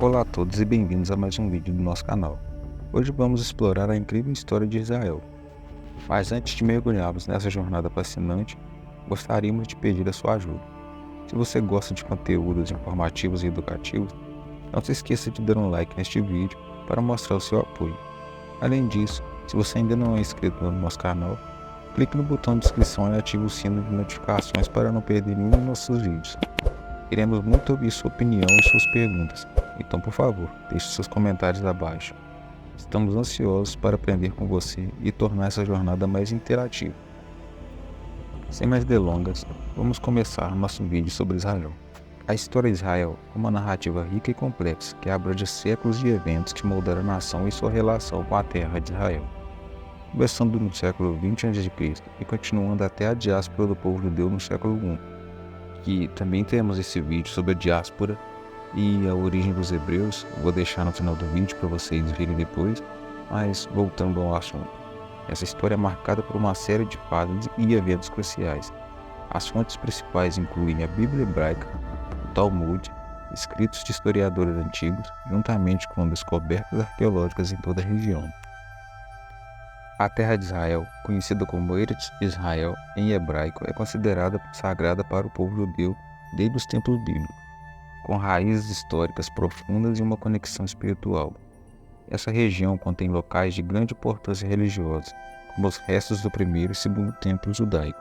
Olá a todos e bem-vindos a mais um vídeo do nosso canal. Hoje vamos explorar a incrível história de Israel. Mas antes de mergulharmos nessa jornada fascinante, gostaríamos de pedir a sua ajuda. Se você gosta de conteúdos informativos e educativos, não se esqueça de dar um like neste vídeo para mostrar o seu apoio. Além disso, se você ainda não é inscrito no nosso canal, clique no botão de inscrição e ative o sino de notificações para não perder nenhum dos nossos vídeos. Queremos muito ouvir sua opinião e suas perguntas, então por favor, deixe seus comentários abaixo. Estamos ansiosos para aprender com você e tornar essa jornada mais interativa. Sem mais delongas, vamos começar nosso vídeo sobre Israel. A história de Israel é uma narrativa rica e complexa que abrange séculos de eventos que moldaram a nação e sua relação com a terra de Israel. Começando no século 20 a.C. e continuando até a diáspora do povo judeu no século I. Que também temos esse vídeo sobre a diáspora e a origem dos hebreus. Vou deixar no final do vídeo para vocês verem depois, mas voltando ao assunto. Essa história é marcada por uma série de fases e eventos cruciais. As fontes principais incluem a Bíblia hebraica, o Talmud, escritos de historiadores antigos, juntamente com descobertas arqueológicas em toda a região. A terra de Israel, conhecida como Eretz Israel em hebraico, é considerada sagrada para o povo judeu desde os tempos bíblicos, com raízes históricas profundas e uma conexão espiritual. Essa região contém locais de grande importância religiosa, como os restos do primeiro e segundo templo judaico.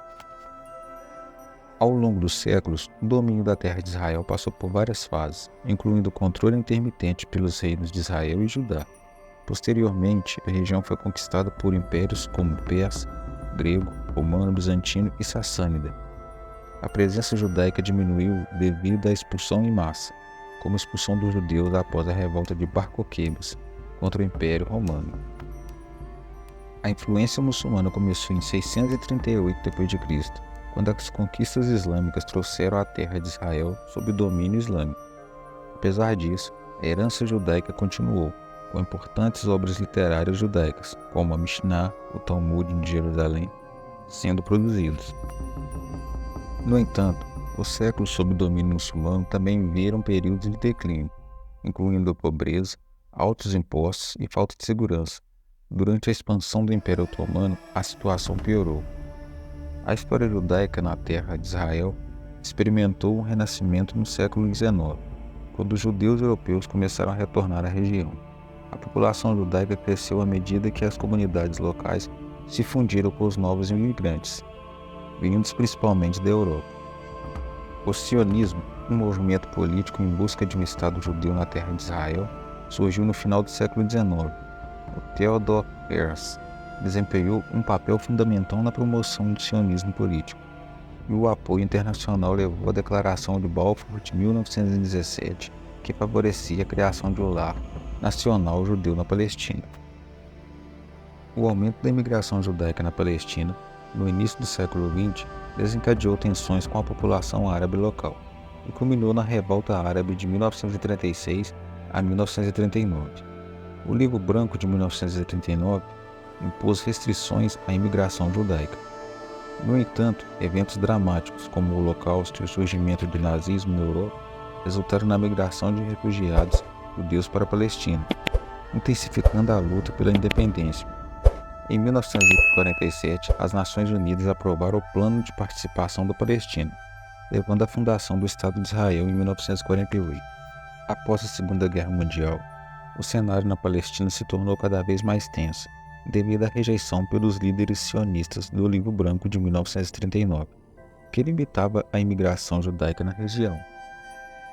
Ao longo dos séculos, o domínio da terra de Israel passou por várias fases, incluindo o controle intermitente pelos reinos de Israel e Judá. Posteriormente, a região foi conquistada por impérios como persa, grego, romano, bizantino e sassânida. A presença judaica diminuiu devido à expulsão em massa, como a expulsão dos judeus após a revolta de Bar Coquebas contra o Império Romano. A influência muçulmana começou em 638 d.C., quando as conquistas islâmicas trouxeram a terra de Israel sob domínio islâmico. Apesar disso, a herança judaica continuou, com importantes obras literárias judaicas, como a Mishnah, o Talmud de Jerusalém, sendo produzidos. No entanto, os séculos sob domínio muçulmano também viram períodos de declínio, incluindo pobreza, altos impostos e falta de segurança. Durante a expansão do Império Otomano, a situação piorou. A história judaica na terra de Israel experimentou um renascimento no século XIX, quando os judeus europeus começaram a retornar à região. A população judaica cresceu à medida que as comunidades locais se fundiram com os novos imigrantes, vindos principalmente da Europa. O sionismo, um movimento político em busca de um Estado judeu na terra de Israel, surgiu no final do século XIX. O Theodor Herzl desempenhou um papel fundamental na promoção do sionismo político, e o apoio internacional levou à Declaração de Balfour de 1917, que favorecia a criação de um lar nacional judeu na Palestina. O aumento da imigração judaica na Palestina, no início do século XX, desencadeou tensões com a população árabe local e culminou na Revolta Árabe de 1936 a 1939. O Livro Branco de 1939 impôs restrições à imigração judaica. No entanto, eventos dramáticos como o Holocausto e o surgimento do nazismo na Europa resultaram na migração de refugiados judeus para a Palestina, intensificando a luta pela independência. Em 1947, as Nações Unidas aprovaram o Plano de Participação da Palestina, levando à fundação do Estado de Israel em 1948. Após a Segunda Guerra Mundial, o cenário na Palestina se tornou cada vez mais tenso, devido à rejeição pelos líderes sionistas do Livro Branco de 1939, que limitava a imigração judaica na região.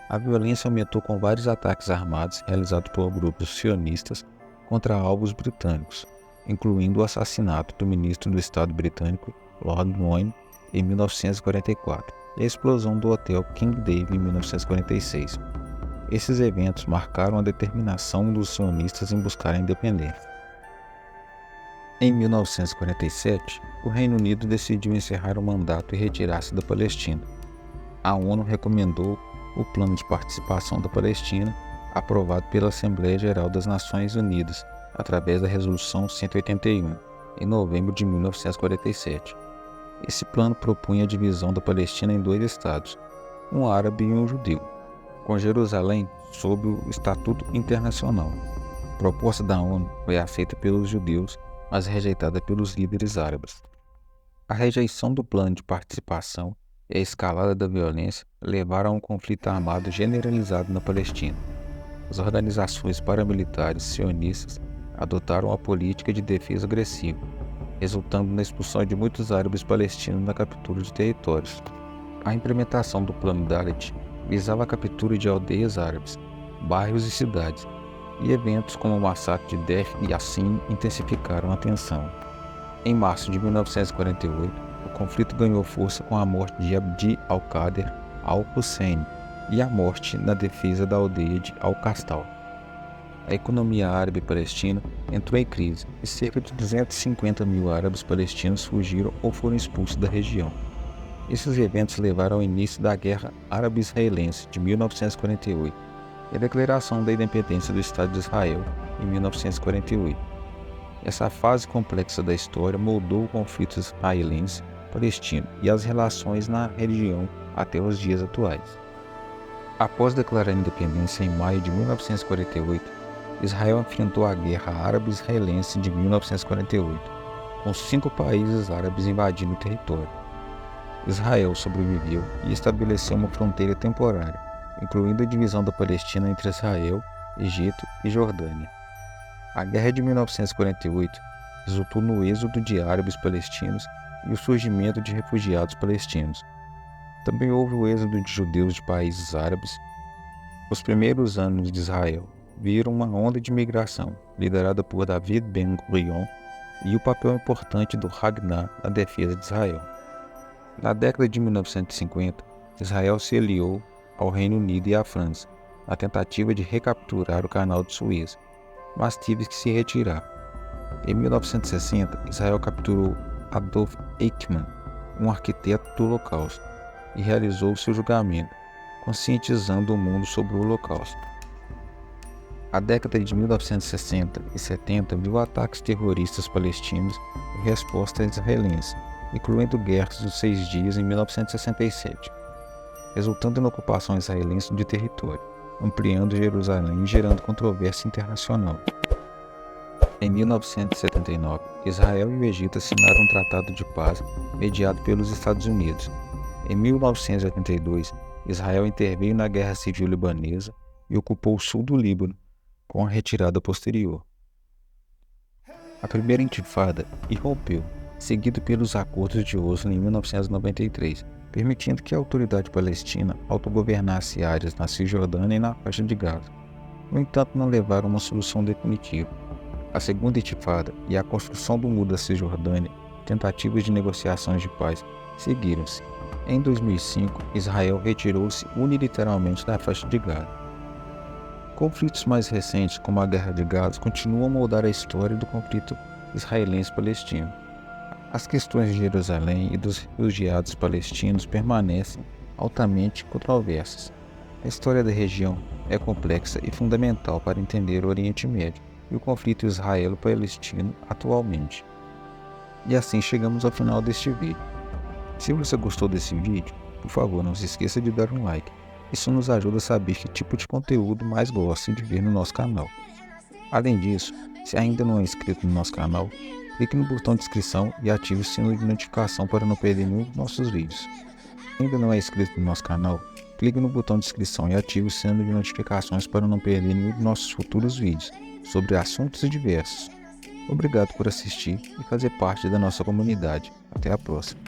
A violência aumentou com vários ataques armados realizados por grupos sionistas contra alvos britânicos, incluindo o assassinato do ministro do Estado britânico Lord Lyon em 1944 e a explosão do Hotel King David em 1946. Esses eventos marcaram a determinação dos sionistas em buscar a independência. Em 1947, o Reino Unido decidiu encerrar o mandato e retirar-se da Palestina. A ONU recomendou o Plano de Participação da Palestina, aprovado pela Assembleia Geral das Nações Unidas, através da Resolução 181, em novembro de 1947. Esse plano propunha a divisão da Palestina em dois estados, um árabe e um judeu. com Jerusalém sob o Estatuto Internacional. A proposta da ONU foi aceita pelos judeus, mas rejeitada pelos líderes árabes. A rejeição do plano de participação e a escalada da violência levaram a um conflito armado generalizado na Palestina. As organizações paramilitares sionistas adotaram a política de defesa agressiva, resultando na expulsão de muitos árabes palestinos e na captura de territórios. A implementação do Plano Dalet visava a captura de aldeias árabes, bairros e cidades, e eventos como o massacre de Deir Yassin intensificaram a tensão. Em março de 1948, o conflito ganhou força com a morte de Abdi al-Qader al-Hussein e a morte na defesa da aldeia de Al-Kastal. A economia árabe palestina entrou em crise e cerca de 250 mil árabes palestinos fugiram ou foram expulsos da região. Esses eventos levaram ao início da Guerra Árabe-Israelense de 1948 e a declaração da independência do Estado de Israel em 1948. Essa fase complexa da história moldou o conflito israelense-palestino e as relações na região até os dias atuais. Após declarar a independência em maio de 1948, Israel enfrentou a Guerra Árabe-Israelense de 1948, com 5 países árabes invadindo o território. Israel sobreviveu e estabeleceu uma fronteira temporária, incluindo a divisão da Palestina entre Israel, Egito e Jordânia. A Guerra de 1948 resultou no êxodo de árabes palestinos e o surgimento de refugiados palestinos. Também houve o êxodo de judeus de países árabes. Os primeiros anos de Israel viram uma onda de migração, liderada por David Ben-Gurion, e o papel importante do Haganah na defesa de Israel. Na década de 1950, Israel se aliou ao Reino Unido e à França, na tentativa de recapturar o Canal de Suez, mas teve que se retirar. Em 1960, Israel capturou Adolf Eichmann, um arquiteto do Holocausto, e realizou seu julgamento, conscientizando o mundo sobre o Holocausto. A década de 1960 e 70 viu ataques terroristas palestinos em resposta israelense, incluindo guerras dos 6 dias em 1967, resultando na ocupação israelense de território, ampliando Jerusalém e gerando controvérsia internacional. Em 1979, Israel e o Egito assinaram um tratado de paz mediado pelos Estados Unidos. Em 1982, Israel interveio na Guerra Civil Libanesa e ocupou o sul do Líbano, com a retirada posterior. A primeira intifada irrompeu, seguido pelos acordos de Oslo em 1993, permitindo que a autoridade palestina autogovernasse áreas na Cisjordânia e na faixa de Gaza. No entanto, não levaram a uma solução definitiva. A segunda intifada e a construção do muro da Cisjordânia, tentativas de negociações de paz, seguiram-se. Em 2005, Israel retirou-se unilateralmente da faixa de Gaza. Conflitos mais recentes, como a Guerra de Gaza, continuam a moldar a história do conflito israelense-palestino. As questões de Jerusalém e dos refugiados palestinos permanecem altamente controversas. A história da região é complexa e fundamental para entender o Oriente Médio e o conflito israelo-palestino atualmente. E assim chegamos ao final deste vídeo. Se você gostou desse vídeo, por favor não se esqueça de dar um like. Isso nos ajuda a saber que tipo de conteúdo mais gosta de ver no nosso canal. Além disso, se ainda não é inscrito no nosso canal, clique no botão de inscrição e ative o sino de notificação para não perder nenhum dos nossos vídeos. Se ainda não é inscrito no nosso canal, clique no botão de inscrição e ative o sino de notificações para não perder nenhum dos nossos futuros vídeos sobre assuntos diversos. Obrigado por assistir e fazer parte da nossa comunidade. Até a próxima.